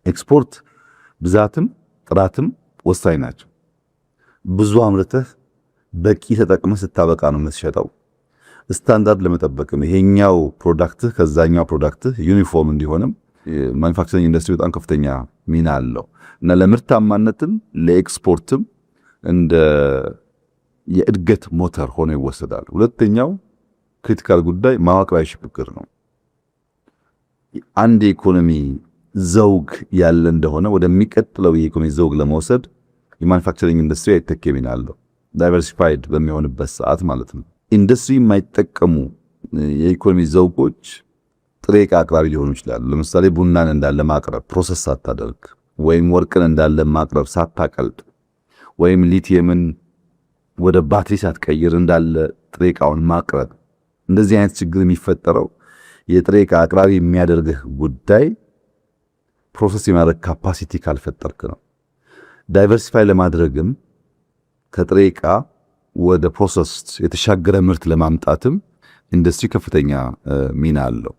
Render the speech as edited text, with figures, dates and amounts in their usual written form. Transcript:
ኤክስፖርት ብዛትም ጥራትም ወሳኝ ናቸው። ብዙ አምርተህ በቂ ተጠቅመህ ስታበቃ ነው የምትሸጠው። ስታንዳርድ ለመጠበቅም ይሄኛው ፕሮዳክትህ ከዛኛው ፕሮዳክትህ ዩኒፎርም እንዲሆንም ማኑፋክቸሪንግ ኢንዱስትሪ በጣም ከፍተኛ ሚና አለው እና ለምርታማነትም ለኤክስፖርትም እንደ የእድገት ሞተር ሆኖ ይወሰዳል። ሁለተኛው ክሪቲካል ጉዳይ መዋቅራዊ ሽግግር ነው። አንድ የኢኮኖሚ ዘውግ ያለ እንደሆነ ወደሚቀጥለው የኢኮኖሚ ዘውግ ለመውሰድ የማኑፋክቸሪንግ ኢንዱስትሪ አይተኬ ሚና አለው። ዳይቨርሲፋይድ በሚሆንበት ሰዓት ማለት ነው። ኢንዱስትሪ የማይጠቀሙ የኢኮኖሚ ዘውጎች ጥሬ ዕቃ አቅራቢ ሊሆኑ ይችላሉ። ለምሳሌ ቡናን እንዳለ ማቅረብ ፕሮሰስ ሳታደርግ፣ ወይም ወርቅን እንዳለ ማቅረብ ሳታቀልጥ፣ ወይም ሊቲየምን ወደ ባትሪ ሳትቀይር እንዳለ ጥሬ ዕቃውን ማቅረብ። እንደዚህ አይነት ችግር የሚፈጠረው የጥሬ ዕቃ አቅራቢ የሚያደርግህ ጉዳይ ፕሮሰስ የማድረግ ካፓሲቲ ካልፈጠርክ ነው። ዳይቨርሲፋይ ለማድረግም ከጥሬ ዕቃ ወደ ፕሮሰስ የተሻገረ ምርት ለማምጣትም ኢንዱስትሪ ከፍተኛ ሚና አለው።